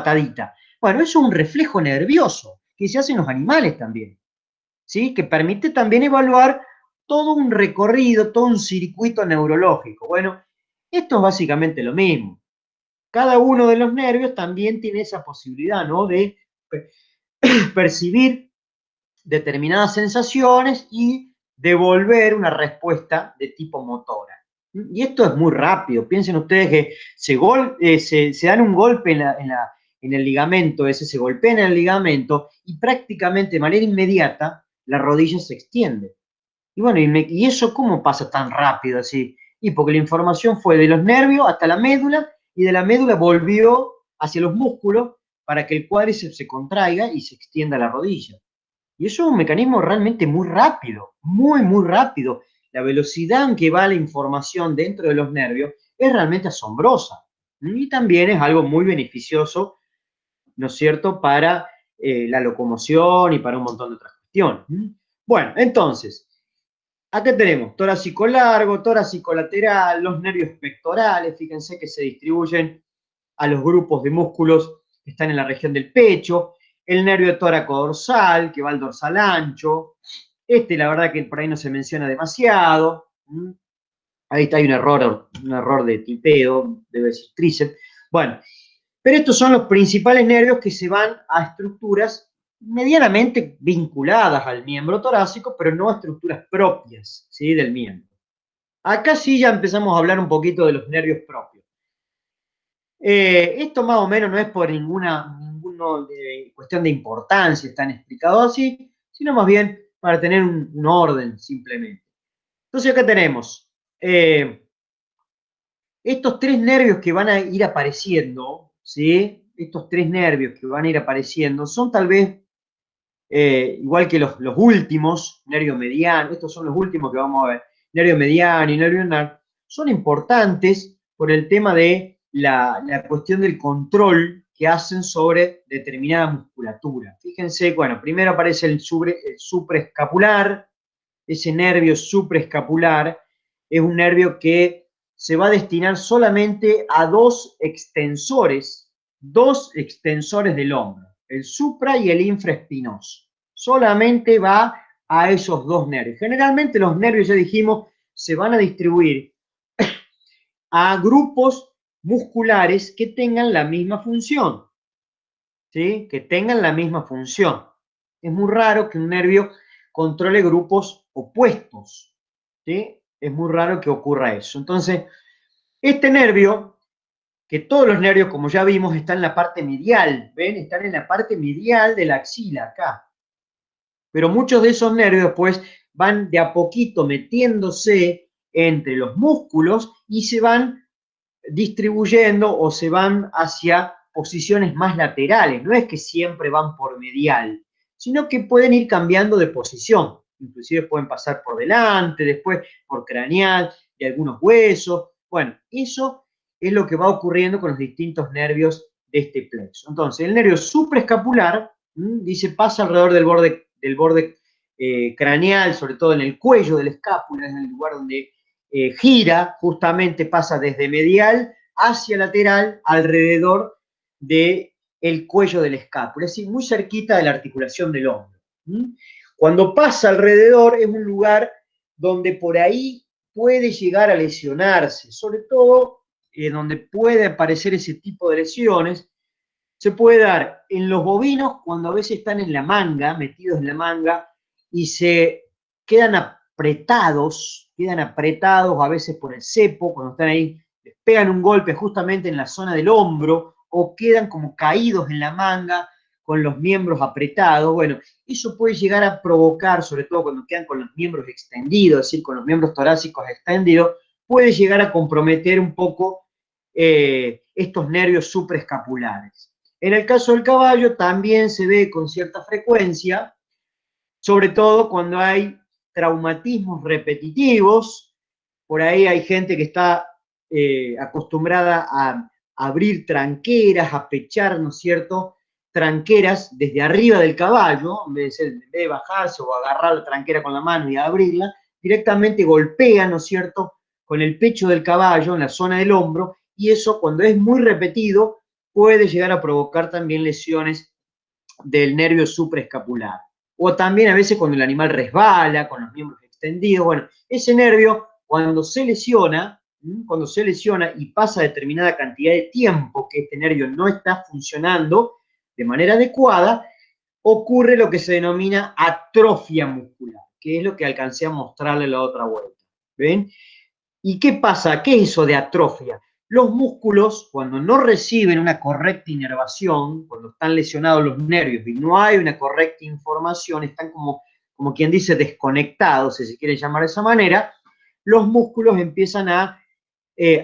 patadita. Bueno, eso es un reflejo nervioso que se hace en los animales también, ¿sí? Que permite también evaluar todo un recorrido, todo un circuito neurológico. Bueno, esto es básicamente lo mismo. Cada uno de los nervios también tiene esa posibilidad, ¿no? De percibir determinadas sensaciones y devolver una respuesta de tipo motora. Y esto es muy rápido. Piensen ustedes que se dan un golpe en el ligamento, se golpean en el ligamento y prácticamente de manera inmediata la rodilla se extiende. Y bueno, ¿y eso cómo pasa tan rápido así? Y porque la información fue de los nervios hasta la médula y de la médula volvió hacia los músculos para que el cuádriceps se contraiga y se extienda la rodilla. Y eso es un mecanismo realmente muy rápido, muy, muy rápido. La velocidad en que va la información dentro de los nervios es realmente asombrosa. Y también es algo muy beneficioso, ¿no es cierto?, para la locomoción y para un montón de otras cuestiones. Bueno, entonces, acá tenemos torácico largo, torácico lateral, los nervios pectorales, fíjense que se distribuyen a los grupos de músculos que están en la región del pecho, el nervio tóraco dorsal, que va al dorsal ancho, la verdad que por ahí no se menciona demasiado, ahí está, hay un error de tipeo, debe decir tríceps, bueno, pero estos son los principales nervios que se van a estructuras medianamente vinculadas al miembro torácico, pero no a estructuras propias, ¿sí?, del miembro. Acá sí ya empezamos a hablar un poquito de los nervios propios. Esto más o menos no es por ninguna cuestión de importancia, están explicados así, sino más bien para tener un orden simplemente. Entonces acá tenemos estos tres nervios que van a ir apareciendo, ¿sí? Estos tres nervios que van a ir apareciendo son tal vez, igual que los últimos, nervio mediano, estos son los últimos que vamos a ver, nervio mediano y nervio ulnar, son importantes por el tema de la cuestión del control que hacen sobre determinada musculatura. Fíjense, bueno, primero aparece el supraescapular, ese nervio supraescapular es un nervio que se va a destinar solamente a dos extensores del hombro, el supra y el infraespinoso. Solamente va a esos dos nervios. Generalmente los nervios, ya dijimos, se van a distribuir a grupos musculares que tengan la misma función, ¿sí? Que tengan la misma función. Es muy raro que un nervio controle grupos opuestos, ¿sí? Es muy raro que ocurra eso. Entonces, este nervio, que todos los nervios, como ya vimos, están en la parte medial, ¿ven? Están en la parte medial de la axila, acá. Pero muchos de esos nervios, pues, van de a poquito metiéndose entre los músculos y se van distribuyendo o se van hacia posiciones más laterales. No es que siempre van por medial, sino que pueden ir cambiando de posición. Inclusive pueden pasar por delante, después por craneal, de algunos huesos. Bueno, eso es lo que va ocurriendo con los distintos nervios de este plexo. Entonces, el nervio supraescapular, dice, pasa alrededor del borde craneal, sobre todo en el cuello de la escápula, es el lugar donde gira, justamente pasa desde medial hacia lateral alrededor del cuello de la escápula, es decir, muy cerquita de la articulación del hombro. Cuando pasa alrededor es un lugar donde por ahí puede llegar a lesionarse, sobre todo donde puede aparecer ese tipo de lesiones. Se puede dar en los bovinos cuando a veces están en la manga, metidos en la manga, y se quedan apretados a veces por el cepo, cuando están ahí, les pegan un golpe justamente en la zona del hombro, o quedan como caídos en la manga con los miembros apretados. Bueno, eso puede llegar a provocar, sobre todo cuando quedan con los miembros extendidos, es decir, con los miembros torácicos extendidos, puede llegar a comprometer un poco estos nervios supraescapulares. En el caso del caballo también se ve con cierta frecuencia, sobre todo cuando hay traumatismos repetitivos. Por ahí hay gente que está acostumbrada a abrir tranqueras, a pechar, ¿no es cierto?, tranqueras desde arriba del caballo, en vez de bajarse o agarrar la tranquera con la mano y abrirla, directamente golpea, ¿no es cierto?, con el pecho del caballo en la zona del hombro, y eso cuando es muy repetido puede llegar a provocar también lesiones del nervio supraescapular. O también a veces cuando el animal resbala, con los miembros extendidos. Bueno, ese nervio, cuando se lesiona y pasa determinada cantidad de tiempo que este nervio no está funcionando de manera adecuada, ocurre lo que se denomina atrofia muscular, que es lo que alcancé a mostrarle la otra vuelta. ¿Ven? ¿Y qué pasa? ¿Qué es eso de atrofia? Los músculos, cuando no reciben una correcta inervación, cuando están lesionados los nervios y no hay una correcta información, están como quien dice desconectados, si se quiere llamar de esa manera, los músculos empiezan a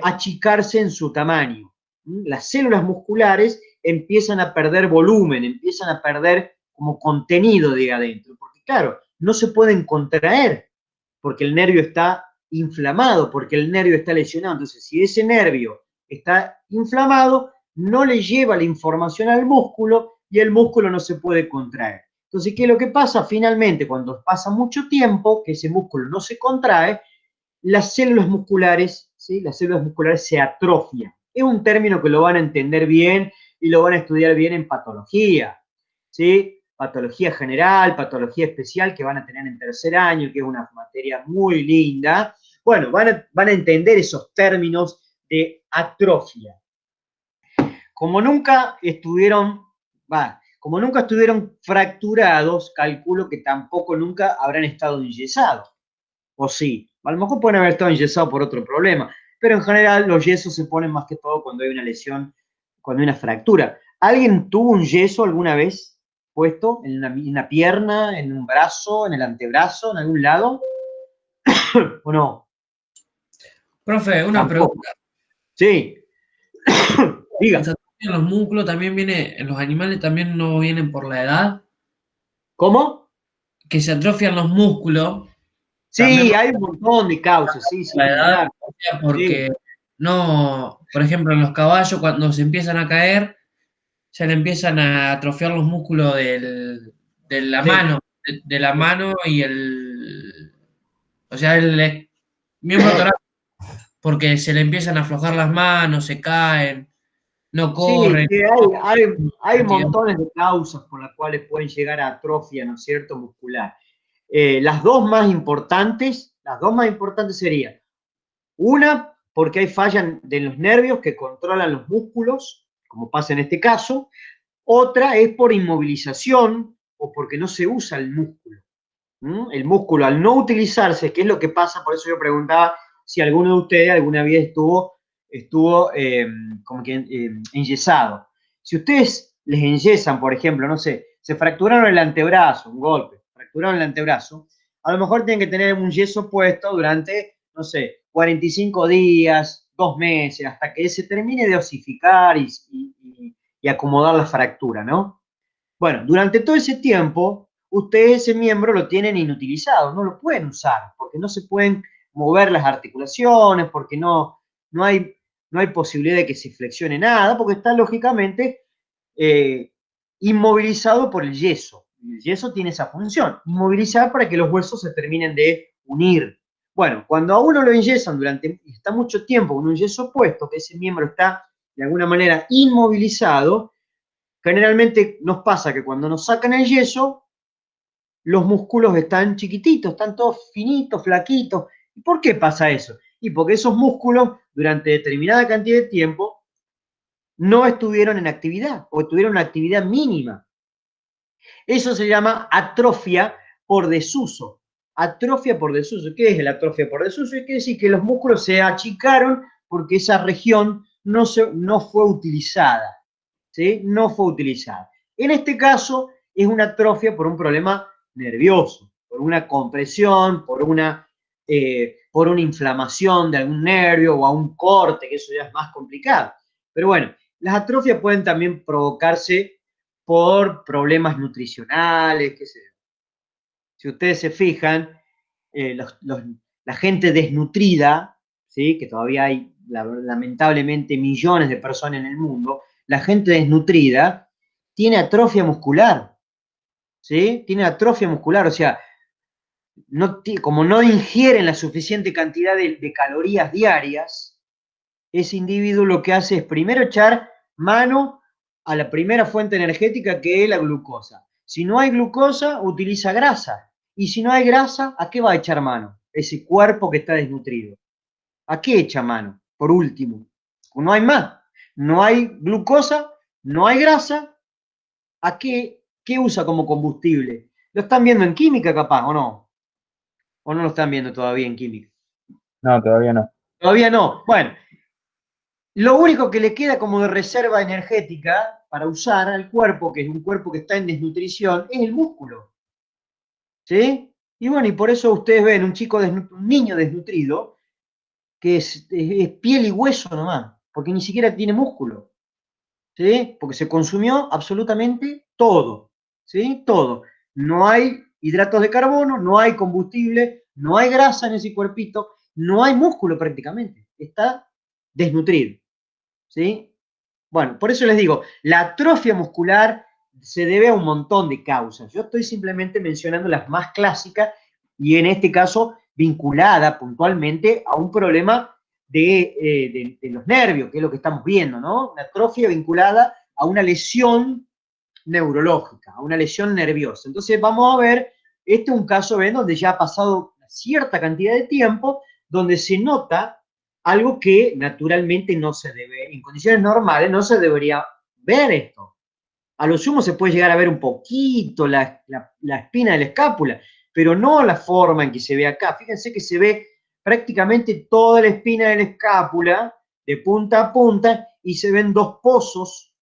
achicarse en su tamaño. Las células musculares empiezan a perder volumen, empiezan a perder como contenido de adentro, porque claro, no se pueden contraer, porque el nervio está inflamado, porque el nervio está lesionado. Entonces, si ese nervio está inflamado, no le lleva la información al músculo y el músculo no se puede contraer. Entonces, ¿qué es lo que pasa? Finalmente, cuando pasa mucho tiempo que ese músculo no se contrae, las células musculares, ¿sí? Las células musculares se atrofian. Es un término que lo van a entender bien y lo van a estudiar bien en patología, ¿sí? Patología general, patología especial que van a tener en tercer año, que es una materia muy linda. Bueno, van a entender esos términos de atrofia. Como nunca estuvieron, como nunca estuvieron fracturados, calculo que tampoco nunca habrán estado enyesados. O sí, a lo mejor pueden haber estado enyesados por otro problema, pero en general los yesos se ponen más que todo cuando hay una lesión, cuando hay una fractura. ¿Alguien tuvo un yeso alguna vez puesto en una pierna, en un brazo, en el antebrazo, en algún lado? ¿O no? Profe, una Tampoco. pregunta. Sí, ¿Que diga. se atrofian los músculos también viene, en los animales también no vienen por la edad? ¿Cómo? Que se atrofian los músculos también Sí, hay un montón de causas, sí, por la sí, ni edad, hablar. o sea, Sí, porque no, por ejemplo, en los caballos cuando se empiezan a caer, se le empiezan a atrofiar los músculos de la sí. mano, de la mano y o sea, el miembro torácico, porque se le empiezan a aflojar las manos, se caen, no Sí, corren, que no hay cantidad. montones de causas por las cuales pueden llegar a atrofia, ¿no es cierto?, muscular. Las dos más importantes serían, una, porque hay fallas de los nervios que controlan los músculos, como pasa en este caso. Otra es por inmovilización o porque no se usa el músculo. El músculo al no utilizarse, ¿qué es lo que pasa? Por eso yo preguntaba si alguno de ustedes alguna vez estuvo como que enyesado. Si ustedes les enyesan, por ejemplo, no sé, se fracturaron el antebrazo, un golpe, fracturaron el antebrazo, a lo mejor tienen que tener un yeso puesto durante, no sé, 45 días, 2 meses, hasta que se termine de osificar y acomodar la fractura, ¿no? Bueno, durante todo ese tiempo, ustedes ese miembro lo tienen inutilizado, no lo pueden usar, porque no se pueden mover las articulaciones, porque no hay, no hay posibilidad de que se flexione nada, porque está lógicamente eh, inmovilizado por el yeso. El yeso tiene esa función, inmovilizar para que los huesos se terminen de unir. Bueno, cuando a uno lo enyesan durante, está mucho tiempo con un yeso puesto, que ese miembro está de alguna manera inmovilizado, generalmente nos pasa que cuando nos sacan el yeso, los músculos están chiquititos, están todos finitos, flaquitos. ¿Y por qué pasa eso? Y porque esos músculos, durante determinada cantidad de tiempo, no estuvieron en actividad o estuvieron en actividad mínima. Eso se llama atrofia por desuso. Atrofia por desuso. ¿Qué es la atrofia por desuso? Quiere decir que los músculos se achicaron porque esa región no fue utilizada. ¿Sí? No fue utilizada. En este caso es una atrofia por un problema nervioso, por una compresión, por una inflamación de algún nervio o a un corte, que eso ya es más complicado. Pero bueno, las atrofias pueden también provocarse por problemas nutricionales, qué sé yo. Si ustedes se fijan, eh, los- los- la gente desnutrida, ¿sí? Que todavía hay lamentablemente millones de personas en el mundo, la gente desnutrida tiene atrofia muscular, ¿sí? Tiene atrofia muscular, o sea, como no ingieren la suficiente cantidad de calorías diarias, ese individuo lo que hace es primero echar mano a la primera fuente energética, que es la glucosa. Si no hay glucosa, utiliza grasa. Y si no hay grasa, ¿a qué va a echar mano? Ese cuerpo que está desnutrido. ¿A qué echa mano? Por último, no hay más. No hay glucosa, no hay grasa. ¿A qué usa como combustible? ¿Lo están viendo en química capaz o no? ¿O no lo están viendo todavía en química? No, todavía no. Todavía no. Bueno, lo único que le queda como de reserva energética para usar al cuerpo, que es un cuerpo que está en desnutrición, es el músculo. ¿Sí? Y bueno, y por eso ustedes ven un niño desnutrido, que es piel y hueso nomás, porque ni siquiera tiene músculo. ¿Sí? Porque se consumió absolutamente todo. ¿Sí? Todo. No hay hidratos de carbono, no hay combustible, no hay grasa en ese cuerpito, no hay músculo prácticamente. Está desnutrido. ¿Sí? Bueno, por eso les digo, la atrofia muscular se debe a un montón de causas. Yo estoy simplemente mencionando las más clásicas y en este caso vinculada puntualmente a un problema de los nervios, que es lo que estamos viendo, ¿no? Una atrofia vinculada a una lesión neurológica, a una lesión nerviosa. Entonces vamos a ver, este es un caso, ¿ven? Donde ya ha pasado cierta cantidad de tiempo, donde se nota algo que naturalmente no se debe, en condiciones normales no se debería ver esto. A lo sumo se puede llegar a ver un poquito la espina de la escápula, pero no la forma en que se ve acá. Fíjense que se ve prácticamente toda la espina de la escápula de punta a punta y se ven dos pozos,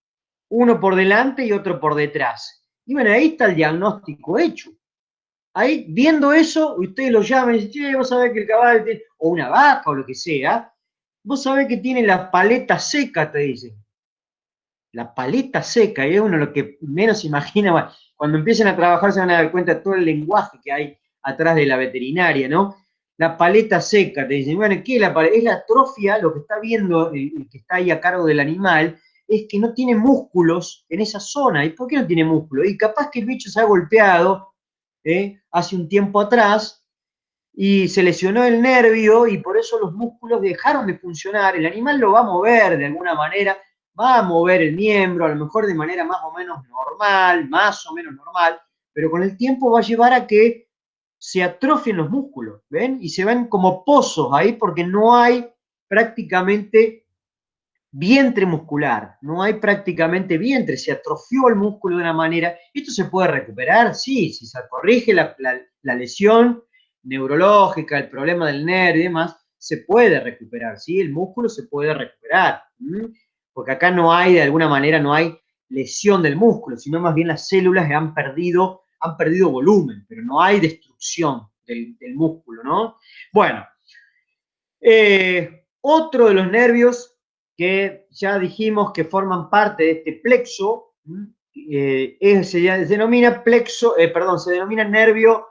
uno por delante y otro por detrás. Y bueno, ahí está el diagnóstico hecho. Ahí, viendo eso, ustedes lo llaman y dicen, che, vos sabés que el caballo tiene, o una vaca o lo que sea, vos sabés que tiene la paleta seca, te dicen. La paleta seca, y es uno lo que menos se imagina. Bueno, cuando empiecen a trabajar se van a dar cuenta de todo el lenguaje que hay atrás de la veterinaria, ¿no? La paleta seca, te dicen, bueno, ¿qué es la paleta? Es la atrofia, lo que está viendo el que está ahí a cargo del animal, es que no tiene músculos en esa zona. ¿Y por qué no tiene músculos? Y capaz que el bicho se ha golpeado hace un tiempo atrás y se lesionó el nervio y por eso los músculos dejaron de funcionar. El animal lo va a mover de alguna manera, va a mover el miembro, a lo mejor de manera más o menos normal, más o menos normal, pero con el tiempo va a llevar a que se atrofien los músculos, ¿ven? Y se ven como pozos ahí porque no hay prácticamente vientre muscular, no hay prácticamente vientre, se atrofió el músculo de una manera. ¿Esto se puede recuperar? Sí, si se corrige la lesión neurológica, el problema del nervio y demás, se puede recuperar, ¿sí? El músculo se puede recuperar, porque acá no hay, de alguna manera, no hay lesión del músculo, sino más bien las células han perdido volumen, pero no hay destrucción del músculo, ¿no? Bueno, otro de los nervios que ya dijimos que forman parte de este plexo, se denomina se denomina nervio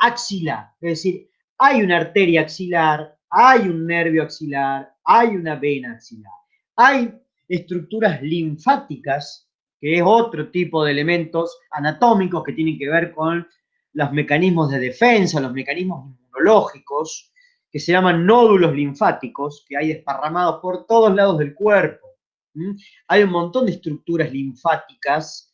axilar. Es decir, hay una arteria axilar, hay un nervio axilar, hay una vena axilar. Hay estructuras linfáticas, que es otro tipo de elementos anatómicos que tienen que ver con los mecanismos de defensa, los mecanismos inmunológicos, que se llaman nódulos linfáticos, que hay desparramados por todos lados del cuerpo. Hay un montón de estructuras linfáticas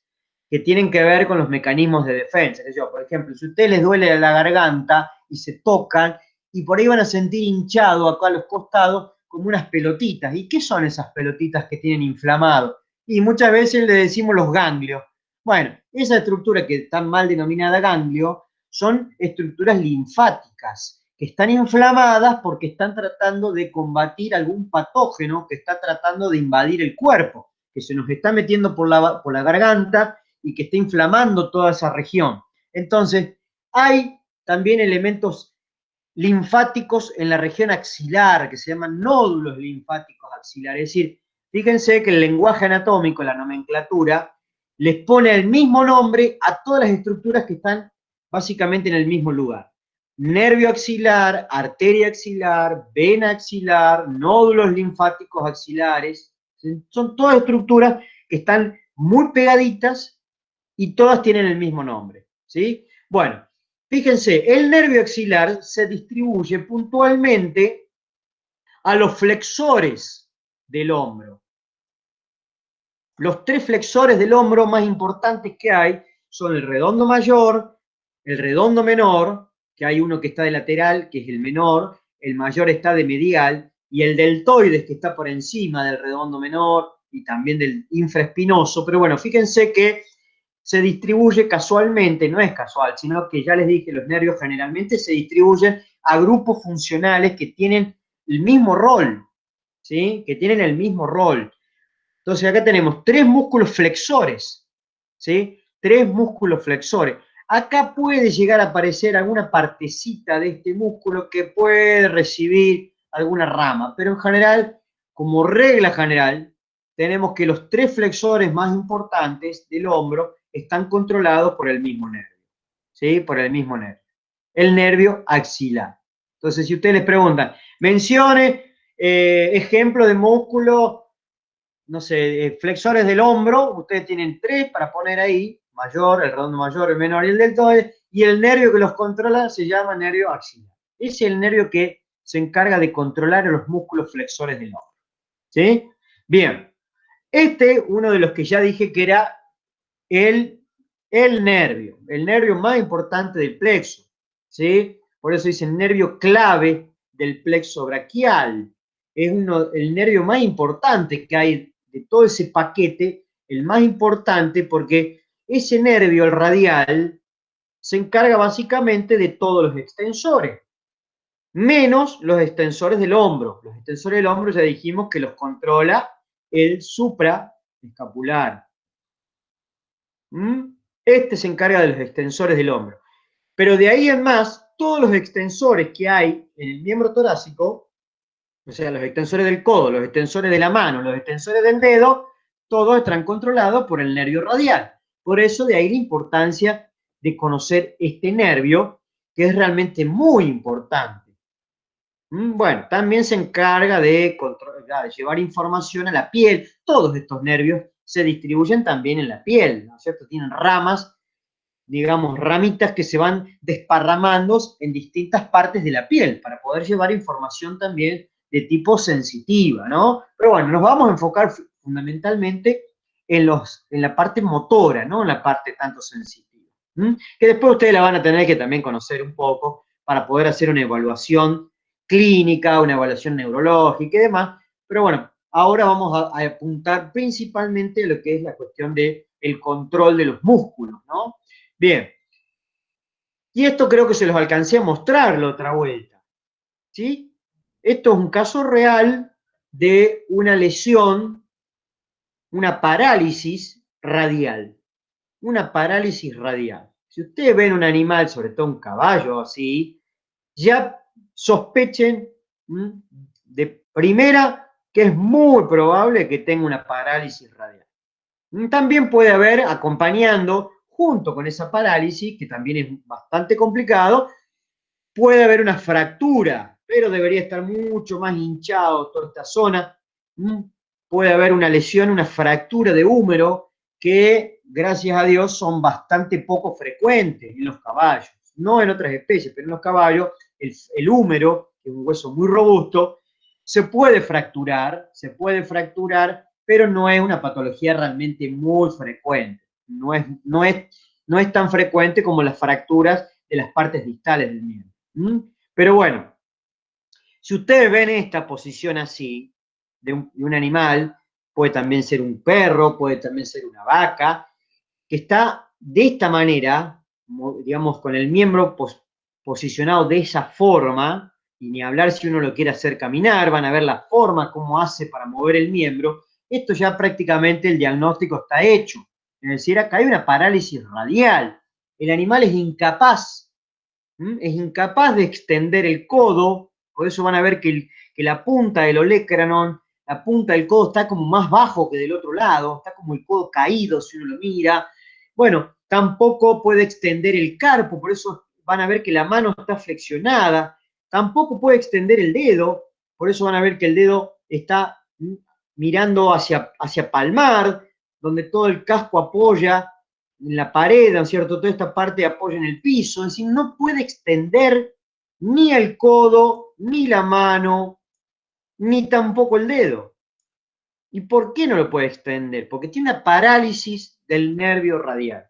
que tienen que ver con los mecanismos de defensa. Por ejemplo, si a ustedes les duele la garganta y se tocan, y por ahí van a sentir hinchado acá a los costados como unas pelotitas. ¿Y qué son esas pelotitas que tienen inflamado? Y muchas veces le decimos los ganglios. Bueno, esa estructura que está mal denominada ganglio son estructuras linfáticas que están inflamadas porque están tratando de combatir algún patógeno que está tratando de invadir el cuerpo, que se nos está metiendo por la garganta y que está inflamando toda esa región. Entonces, hay también elementos linfáticos en la región axilar, que se llaman nódulos linfáticos axilares. Es decir, fíjense que el lenguaje anatómico, la nomenclatura, les pone el mismo nombre a todas las estructuras que están básicamente en el mismo lugar. Nervio axilar, arteria axilar, vena axilar, nódulos linfáticos axilares. Son todas estructuras que están muy pegaditas y todas tienen el mismo nombre, ¿sí? Bueno, fíjense, el nervio axilar se distribuye puntualmente a los flexores del hombro. los tres flexores del hombro más importantes que hay son el redondo mayor, el redondo menor, que hay uno que está de lateral, que es el menor, el mayor está de medial, y el deltoides, que está por encima del redondo menor y también del infraespinoso. Pero bueno, fíjense que se distribuye casualmente, no es casual, sino que ya les dije, los nervios generalmente se distribuyen a grupos funcionales que tienen el mismo rol, ¿sí? Que tienen el mismo rol. Entonces acá tenemos tres músculos flexores, ¿sí? Tres músculos flexores. Acá puede llegar a aparecer alguna partecita de este músculo que puede recibir alguna rama, pero en general, como regla general, tenemos que los tres flexores más importantes del hombro están controlados por el mismo nervio, ¿sí? Por el mismo nervio. El nervio axilar. Entonces, si ustedes les preguntan, mencione ejemplo de músculo, no sé, flexores del hombro, ustedes tienen tres para poner ahí, mayor, el redondo mayor, el menor y el deltoide, y el nervio que los controla se llama nervio axilar. Es el nervio que se encarga de controlar los músculos flexores del hombro. ¿Sí? Bien, uno de los que ya dije que era el nervio más importante del plexo. ¿Sí? Por eso dice el nervio clave del plexo braquial. Es el nervio más importante que hay de todo ese paquete, el más importante porque ese nervio, el radial, se encarga básicamente de todos los extensores, menos los extensores del hombro. Los extensores del hombro ya dijimos que los controla el supraescapular. Este se encarga de los extensores del hombro. Pero de ahí en más, todos los extensores que hay en el miembro torácico, o sea, los extensores del codo, los extensores de la mano, los extensores del dedo, todos están controlados por el nervio radial. Por eso de ahí la importancia de conocer este nervio, que es realmente muy importante. Bueno, también se encarga de llevar información a la piel. Todos estos nervios se distribuyen también en la piel, ¿no es cierto? Tienen ramas, digamos, ramitas que se van desparramando en distintas partes de la piel para poder llevar información también de tipo sensitiva, ¿no? Pero bueno, nos vamos a enfocar fundamentalmente en la parte motora, ¿no? En la parte tanto sensitiva. Que después ustedes la van a tener que también conocer un poco para poder hacer una evaluación clínica, una evaluación neurológica y demás. Pero bueno, ahora vamos a apuntar principalmente a lo que es la cuestión del control de los músculos, ¿no? Bien. Y esto creo que se los alcancé a mostrar la otra vuelta, ¿sí? Esto es un caso real de una lesión, una parálisis radial. Una parálisis radial. Si ustedes ven un animal, sobre todo un caballo así, ya sospechen de primera que es muy probable que tenga una parálisis radial. También puede haber, acompañando, junto con esa parálisis, que también es bastante complicado, puede haber una fractura, pero debería estar mucho más hinchado toda esta zona. Puede haber una lesión, una fractura de húmero, que gracias a Dios son bastante poco frecuentes en los caballos. No en otras especies, pero en los caballos el húmero, que es un hueso muy robusto, se puede fracturar, pero no es una patología realmente muy frecuente. No es tan frecuente como las fracturas de las partes distales del miembro. Pero bueno, si ustedes ven esta posición así, de un animal, puede también ser un perro, puede también ser una vaca, que está de esta manera, digamos, con el miembro posicionado de esa forma, y ni hablar si uno lo quiere hacer caminar, van a ver la forma, cómo hace para mover el miembro. Esto ya prácticamente el diagnóstico está hecho. Es decir, acá hay una parálisis radial. El animal es incapaz de extender el codo, por eso van a ver que la punta del olecranon, la punta del codo está como más bajo que del otro lado, está como el codo caído si uno lo mira. Bueno, tampoco puede extender el carpo, por eso van a ver que la mano está flexionada, tampoco puede extender el dedo, por eso van a ver que el dedo está mirando hacia palmar, donde todo el casco apoya en la pared, ¿no es cierto? Toda esta parte apoya en el piso, es decir, no puede extender ni el codo, ni la mano, ni tampoco el dedo. ¿Y por qué no lo puede extender? Porque tiene una parálisis del nervio radial.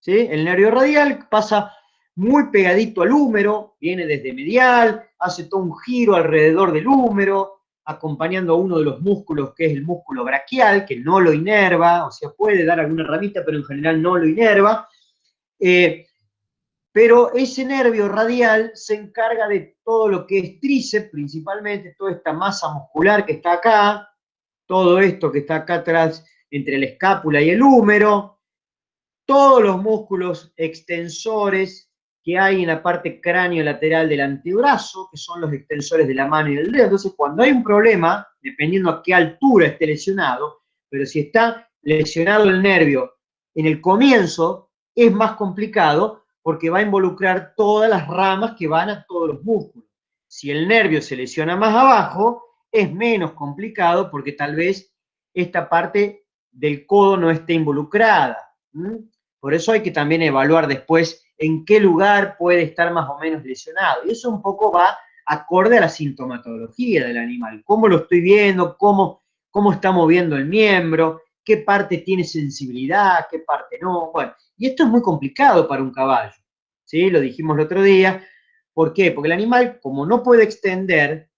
¿Sí? El nervio radial pasa muy pegadito al húmero, viene desde medial, hace todo un giro alrededor del húmero, acompañando a uno de los músculos que es el músculo braquial, que no lo inerva, o sea, puede dar alguna ramita, pero en general no lo inerva. Pero ese nervio radial se encarga de todo lo que es tríceps, principalmente toda esta masa muscular que está acá, todo esto que está acá atrás entre la escápula y el húmero, todos los músculos extensores que hay en la parte cráneo lateral del antebrazo, que son los extensores de la mano y del dedo. Entonces, cuando hay un problema, dependiendo a qué altura esté lesionado, pero si está lesionado el nervio en el comienzo, es más complicado porque va a involucrar todas las ramas que van a todos los músculos. Si el nervio se lesiona más abajo, es menos complicado porque tal vez esta parte del codo no esté involucrada. Por eso hay que también evaluar después en qué lugar puede estar más o menos lesionado. Y eso un poco va acorde a la sintomatología del animal. Cómo lo estoy viendo, cómo está moviendo el miembro, qué parte tiene sensibilidad, qué parte no. Bueno, y esto es muy complicado para un caballo. ¿Sí? Lo dijimos el otro día. ¿Por qué? Porque el animal, como no puede extender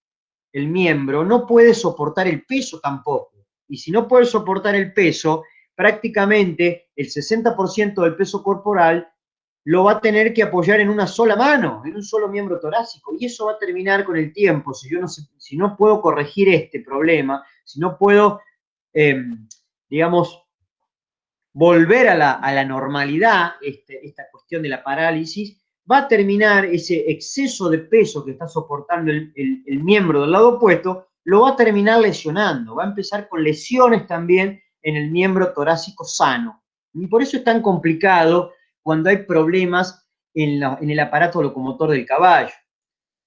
el miembro, no puede soportar el peso tampoco. Y si no puede soportar el peso, prácticamente el 60% del peso corporal lo va a tener que apoyar en una sola mano, en un solo miembro torácico. Y eso va a terminar con el tiempo. Si no puedo corregir este problema, si no puedo, digamos, volver a la normalidad, esta cuestión de la parálisis, va a terminar ese exceso de peso que está soportando el miembro del lado opuesto, lo va a terminar lesionando, va a empezar con lesiones también en el miembro torácico sano. Y por eso es tan complicado cuando hay problemas en el aparato locomotor del caballo.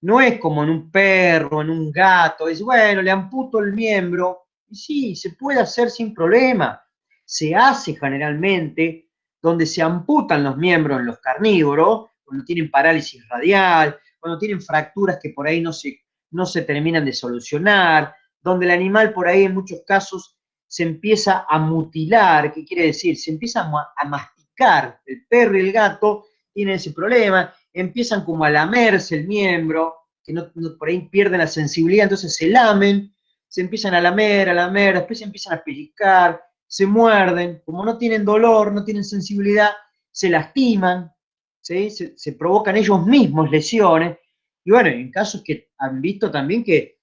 No es como en un perro, en un gato, es bueno, le amputo el miembro, y sí, se puede hacer sin problema. Se hace generalmente donde se amputan los miembros en los carnívoros, cuando tienen parálisis radial, cuando tienen fracturas que por ahí no se terminan de solucionar, donde el animal por ahí en muchos casos se empieza a mutilar, ¿qué quiere decir? Se empieza a masticar. El perro y el gato tienen ese problema, empiezan como a lamerse el miembro, que por ahí pierden la sensibilidad, entonces se lamen, se empiezan a lamer, después se empiezan a pellizcar, se muerden, como no tienen dolor, no tienen sensibilidad, se lastiman, ¿sí? Se provocan ellos mismos lesiones, y bueno, en casos que han visto también que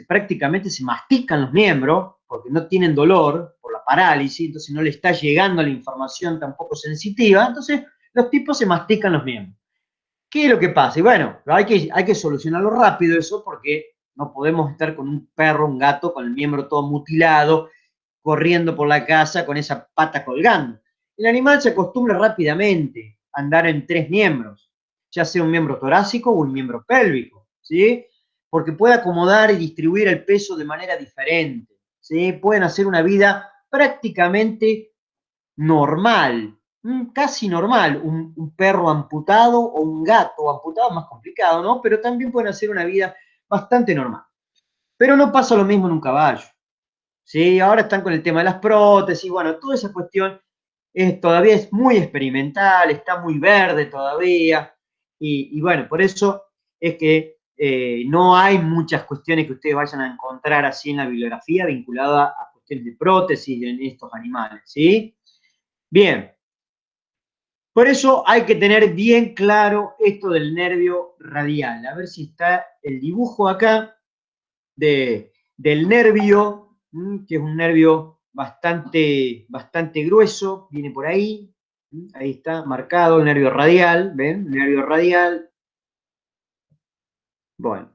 prácticamente se mastican los miembros, porque no tienen dolor por la parálisis, entonces no le está llegando la información tampoco sensitiva, entonces los tipos se mastican los miembros. ¿Qué es lo que pasa? Y bueno, hay que solucionarlo rápido eso porque no podemos estar con un perro, un gato, con el miembro todo mutilado, corriendo por la casa con esa pata colgando. El animal se acostumbra rápidamente a andar en tres miembros, ya sea un miembro torácico o un miembro pélvico, ¿sí? Porque puede acomodar y distribuir el peso de manera diferente, ¿sí? Pueden hacer una vida prácticamente normal, casi normal, un perro amputado o un gato amputado, más complicado, ¿no? Pero también pueden hacer una vida bastante normal. Pero no pasa lo mismo en un caballo, ¿sí? Ahora están con el tema de las prótesis, bueno, toda esa cuestión todavía es muy experimental, está muy verde todavía, y bueno, por eso es que no hay muchas cuestiones que ustedes vayan a encontrar así en la bibliografía vinculada a cuestiones de prótesis en estos animales, ¿sí? Bien, por eso hay que tener bien claro esto del nervio radial. A ver si está el dibujo acá del nervio, que es un nervio bastante grueso, viene por ahí. Ahí está marcado el nervio radial, ¿ven? El nervio radial. Bueno,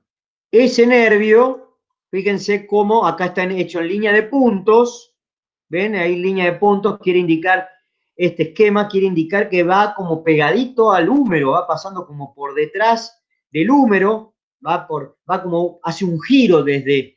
ese nervio, fíjense cómo acá está hecho en línea de puntos, ¿ven? Ahí línea de puntos quiere indicar, este esquema quiere indicar que va como pegadito al húmero, va pasando como por detrás del húmero, va como, hace un giro desde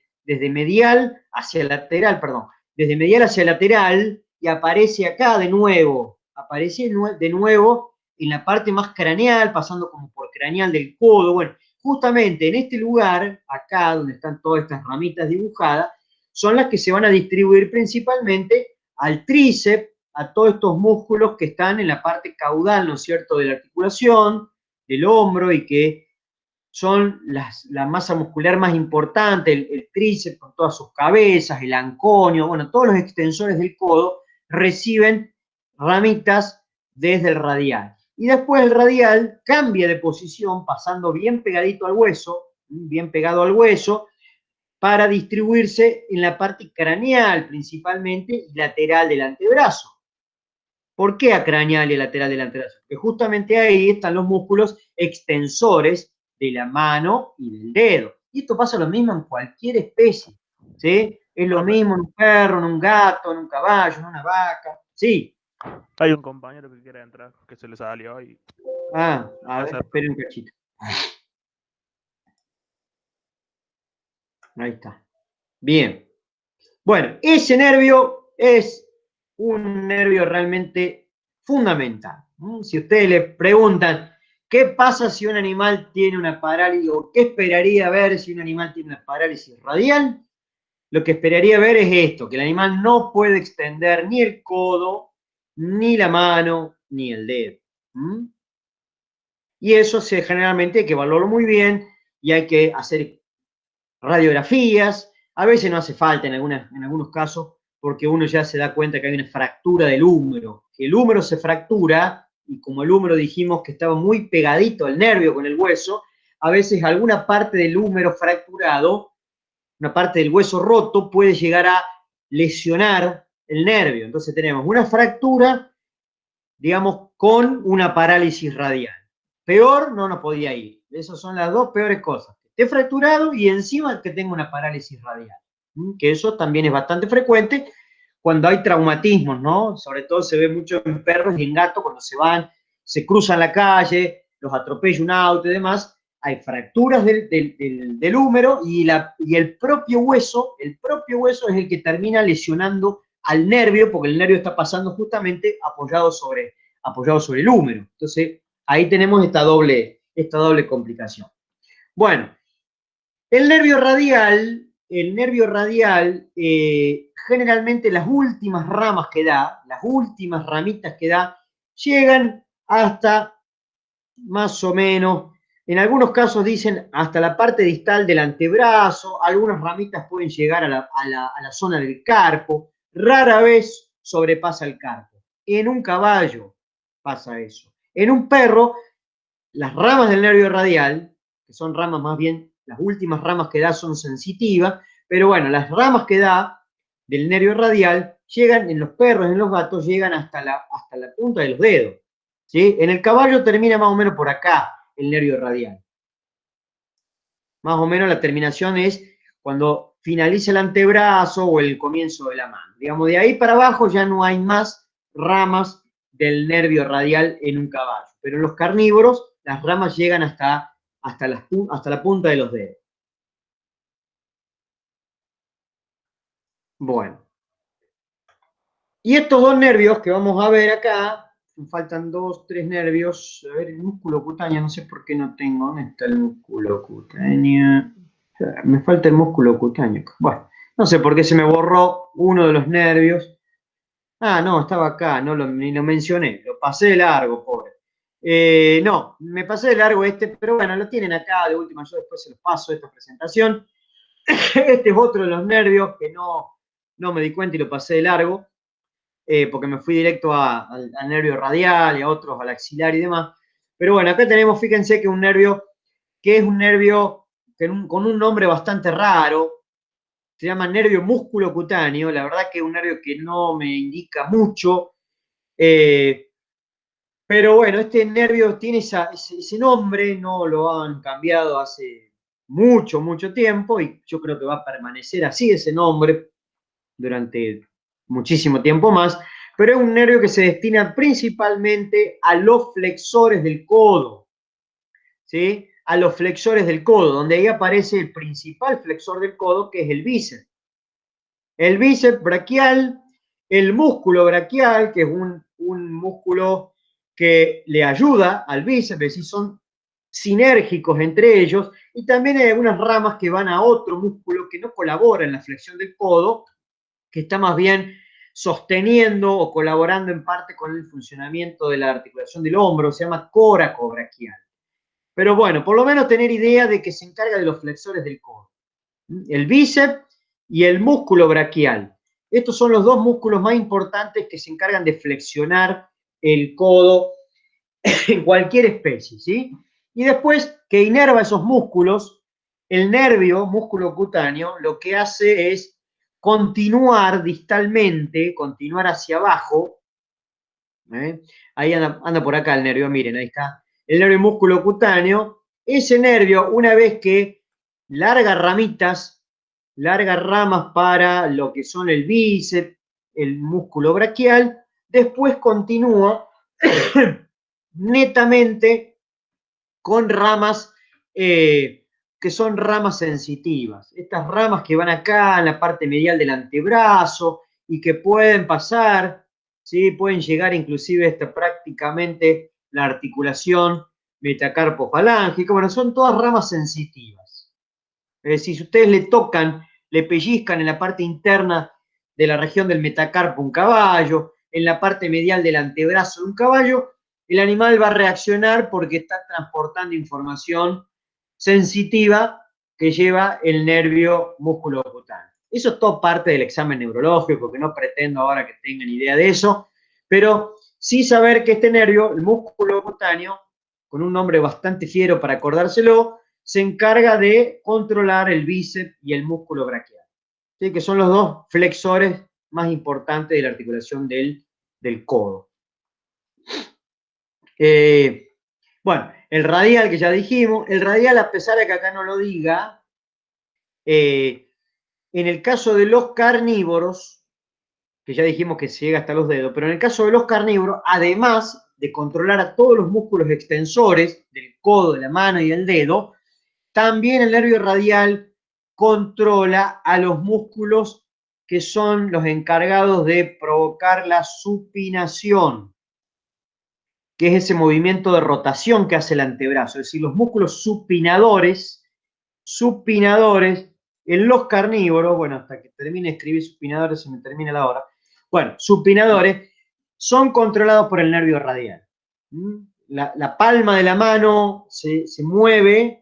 medial hacia lateral, perdón, desde medial hacia lateral y aparece acá de nuevo, aparece de nuevo en la parte más craneal, pasando como por craneal del codo, bueno, justamente en este lugar, acá donde están todas estas ramitas dibujadas, son las que se van a distribuir principalmente al tríceps, a todos estos músculos que están en la parte caudal, ¿no es cierto?, de la articulación, del hombro, y que son la masa muscular más importante, el tríceps con todas sus cabezas, el anconio, bueno, todos los extensores del codo reciben ramitas desde el radial. Y después el radial cambia de posición, pasando bien pegadito al hueso, bien pegado al hueso, para distribuirse en la parte craneal principalmente y lateral del antebrazo. ¿Por qué acraneal y lateral del antebrazo? Porque justamente ahí están los músculos extensores de la mano y del dedo. Y esto pasa lo mismo en cualquier especie, ¿sí? Es lo mismo en un perro, en un gato, en un caballo, en una vaca. Sí. Hay un compañero que quiere entrar, que se le salió y... A ver, esperen un cachito. Ahí está. Bien. Bueno, ese nervio es un nervio realmente fundamental. Si ustedes le preguntan, ¿qué pasa si un animal tiene una parálisis, o qué esperaría ver si un animal tiene una parálisis radial? Lo que esperaría ver es esto, que el animal no puede extender ni el codo, ni la mano, ni el dedo. Y eso generalmente hay que evaluarlo muy bien y hay que hacer radiografías. A veces no hace falta en algunos casos, porque uno ya se da cuenta que hay una fractura del húmero. Que el húmero se fractura, y como el húmero dijimos que estaba muy pegadito al nervio con el hueso, a veces alguna parte del húmero fracturado, una parte del hueso roto, puede llegar a lesionar el nervio. Entonces tenemos una fractura, digamos, con una parálisis radial. Peor no nos podía ir. Esas son las dos peores cosas. Que esté fracturado y encima que tenga una parálisis radial. Que eso también es bastante frecuente cuando hay traumatismos, ¿no? Sobre todo se ve mucho en perros y en gatos cuando se cruzan la calle, los atropella un auto y demás. Hay fracturas del húmero y el propio hueso es el que termina lesionando al nervio, porque el nervio está pasando justamente apoyado sobre el húmero. Entonces, ahí tenemos esta doble complicación. Bueno, el nervio radial, generalmente las últimas ramas que da, las últimas ramitas que da, llegan hasta más o menos, en algunos casos dicen hasta la parte distal del antebrazo, algunas ramitas pueden llegar a la zona del carpo, rara vez sobrepasa el carpo. En un caballo pasa eso. En un perro, las ramas del nervio radial, que son ramas más bien, las últimas ramas que da son sensitivas, pero bueno, las ramas que da del nervio radial llegan, en los perros, en los gatos, llegan hasta la punta de los dedos. ¿Sí? En el caballo termina más o menos por acá el nervio radial. Más o menos la terminación es cuando finaliza el antebrazo o el comienzo de la mano. Digamos, de ahí para abajo ya no hay más ramas del nervio radial en un caballo. Pero en los carnívoros las ramas llegan hasta la punta de los dedos. Bueno. Y estos dos nervios que vamos a ver acá, me faltan 2, 3 nervios. A ver, el músculo cutáneo, no sé por qué no tengo. ¿Dónde está el músculo cutáneo? Me falta el músculo cutáneo. Bueno, no sé por qué se me borró uno de los nervios. Ah, no, estaba acá, ni lo mencioné, lo pasé de largo, pobre. No, me pasé de largo pero bueno, lo tienen acá, de última, yo después se los paso esta presentación. Este es otro de los nervios que no me di cuenta y lo pasé de largo, porque me fui directo al nervio radial y a otros, al axilar y demás. Pero bueno, acá tenemos, fíjense que es un nervio con un nombre bastante raro, se llama nervio músculo cutáneo. La verdad que es un nervio que no me indica mucho, pero bueno, este nervio tiene ese nombre, no lo han cambiado hace mucho, mucho tiempo, y yo creo que va a permanecer así ese nombre durante muchísimo tiempo más, pero es un nervio que se destina principalmente a los flexores del codo, ¿sí? A los flexores del codo, donde ahí aparece el principal flexor del codo, que es el bíceps. El bíceps braquial, el músculo braquial, que es un músculo que le ayuda al bíceps, es decir, sinérgicos entre ellos, y también hay algunas ramas que van a otro músculo que no colabora en la flexión del codo, que está más bien sosteniendo o colaborando en parte con el funcionamiento de la articulación del hombro, se llama coracobraquial. Pero bueno, por lo menos tener idea de que se encarga de los flexores del codo. El bíceps y el músculo braquial. Estos son los dos músculos más importantes que se encargan de flexionar el codo en cualquier especie, ¿sí? Y después que inerva esos músculos, el nervio músculo cutáneo lo que hace es continuar distalmente, continuar hacia abajo. Ahí anda por acá el nervio, miren, ahí está. El nervio músculo cutáneo, ese nervio, una vez que larga ramitas, largas ramas para lo que son el bíceps, el músculo braquial, después continúa netamente con ramas que son ramas sensitivas. Estas ramas que van acá en la parte medial del antebrazo y que pueden pasar, ¿sí? Pueden llegar inclusive hasta prácticamente la articulación metacarpo-falángica. Bueno, son todas ramas sensitivas. Es decir, si ustedes le tocan, le pellizcan en la parte interna de la región del metacarpo un caballo, en la parte medial del antebrazo de un caballo, el animal va a reaccionar porque está transportando información sensitiva que lleva el nervio músculo cutáneo. Eso es todo parte del examen neurológico, porque no pretendo ahora que tengan idea de eso, pero sí saber que este nervio, el músculo cutáneo, con un nombre bastante fiero para acordárselo, se encarga de controlar el bíceps y el músculo braquial, ¿sí? Que son los dos flexores más importantes de la articulación del codo. Bueno, el radial que ya dijimos, el radial, a pesar de que acá no lo diga, en el caso de los carnívoros, que ya dijimos que se llega hasta los dedos, pero en el caso de los carnívoros, además de controlar a todos los músculos extensores del codo, de la mano y del dedo, también el nervio radial controla a los músculos que son los encargados de provocar la supinación, que es ese movimiento de rotación que hace el antebrazo. Es decir, los músculos supinadores, en los carnívoros, bueno, hasta que termine de escribir supinadores se me termina la hora. Bueno, supinadores son controlados por el nervio radial. La palma de la mano se mueve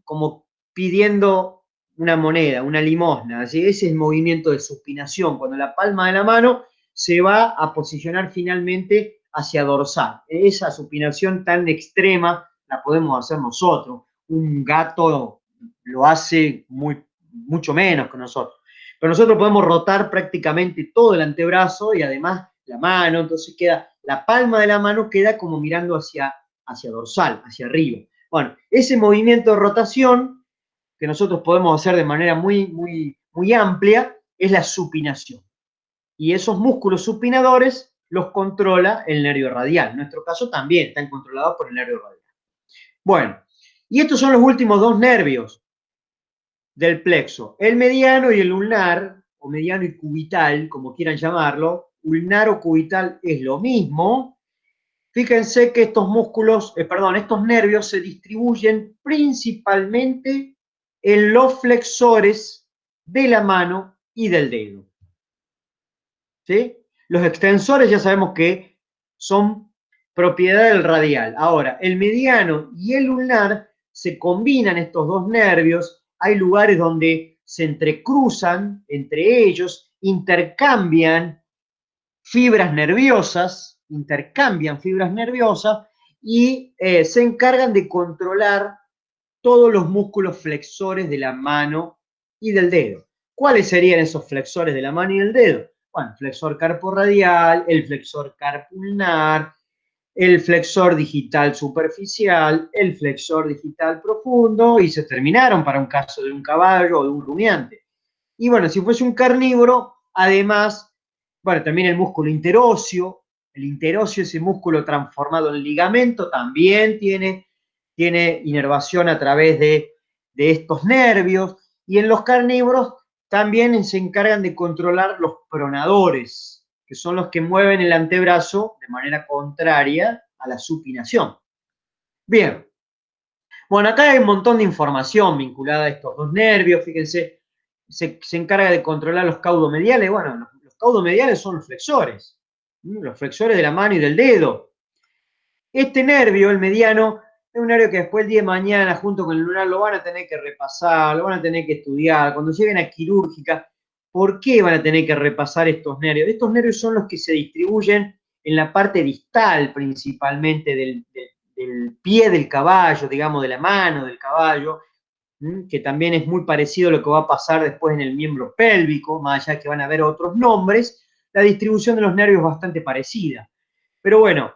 como pidiendo una moneda, una limosna. ¿Sí? Ese es el movimiento de supinación, cuando la palma de la mano se va a posicionar finalmente hacia dorsal. Esa supinación tan extrema la podemos hacer nosotros. Un gato lo hace mucho menos que nosotros. Pero nosotros podemos rotar prácticamente todo el antebrazo y además la mano, entonces queda, la palma de la mano queda como mirando hacia dorsal, hacia arriba. Bueno, ese movimiento de rotación que nosotros podemos hacer de manera muy amplia es la supinación. Y esos músculos supinadores los controla el nervio radial. En nuestro caso también están controlados por el nervio radial. Bueno, y estos son los últimos dos nervios del plexo, el mediano y el ulnar, o mediano y cubital, como quieran llamarlo. Ulnar o cubital es lo mismo. Fíjense que estos músculos, estos nervios se distribuyen principalmente en los flexores de la mano y del dedo. ¿Sí? Los extensores ya sabemos que son propiedad del radial. Ahora, el mediano y el ulnar se combinan estos dos nervios. Hay lugares donde se entrecruzan entre ellos, intercambian fibras nerviosas y se encargan de controlar todos los músculos flexores de la mano y del dedo. ¿Cuáles serían esos flexores de la mano y del dedo? Bueno, el flexor carporradial, el flexor carpulnar, el flexor digital superficial, el flexor digital profundo, y se terminaron para un caso de un caballo o de un rumiante. Y bueno, si fuese un carnívoro, además, bueno, también el músculo interóseo, ese músculo transformado en ligamento, también tiene inervación a través de estos nervios, y en los carnívoros también se encargan de controlar los pronadores, que son los que mueven el antebrazo de manera contraria a la supinación. Bien, Bueno, acá hay un montón de información vinculada a estos dos nervios. Fíjense, se encarga de controlar los caudomediales. Bueno, los caudomediales son los flexores de la mano y del dedo. Este nervio, el mediano, es un nervio que después el día de mañana, junto con el lunar, lo van a tener que repasar, lo van a tener que estudiar. Cuando lleguen a quirúrgica, ¿por qué van a tener que repasar estos nervios? Estos nervios son los que se distribuyen en la parte distal, principalmente del pie del caballo, digamos, de la mano del caballo, que también es muy parecido a lo que va a pasar después en el miembro pélvico, más allá que van a haber otros nombres, la distribución de los nervios es bastante parecida. Pero bueno,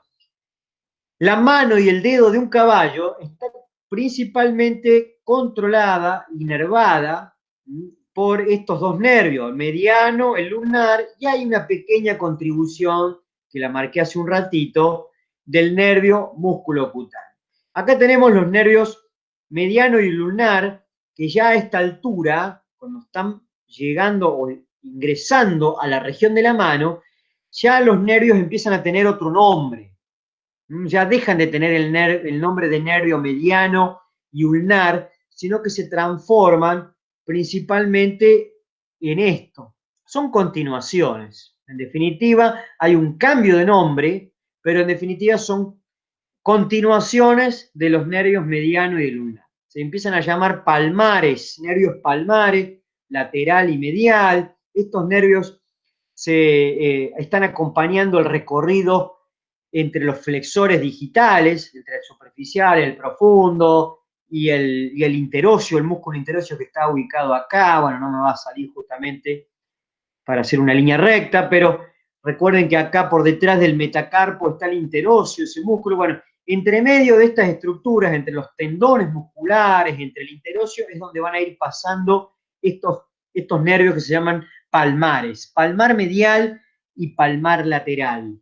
la mano y el dedo de un caballo está principalmente controlada, inervada por estos dos nervios, el mediano, el lunar, y hay una pequeña contribución, que la marqué hace un ratito, del nervio musculocutáneo. Acá tenemos los nervios mediano y lunar, que ya a esta altura, cuando están llegando o ingresando a la región de la mano, ya los nervios empiezan a tener otro nombre. Ya dejan de tener el nombre de nervio mediano y ulnar, sino que se transforman principalmente en esto. Son continuaciones. En definitiva, hay un cambio de nombre, pero en definitiva son continuaciones de los nervios mediano y ulnar. Se empiezan a llamar palmares, nervios palmares, lateral y medial. Estos nervios están acompañando el recorrido entre los flexores digitales, entre el superficial, el profundo y el interóseo, el músculo interóseo que está ubicado acá. Bueno, no me va a salir justamente para hacer una línea recta, pero recuerden que acá por detrás del metacarpo está el interóseo, ese músculo. Bueno, entre medio de estas estructuras, entre los tendones musculares, entre el interóseo, es donde van a ir pasando estos nervios que se llaman palmares, palmar medial y palmar lateral.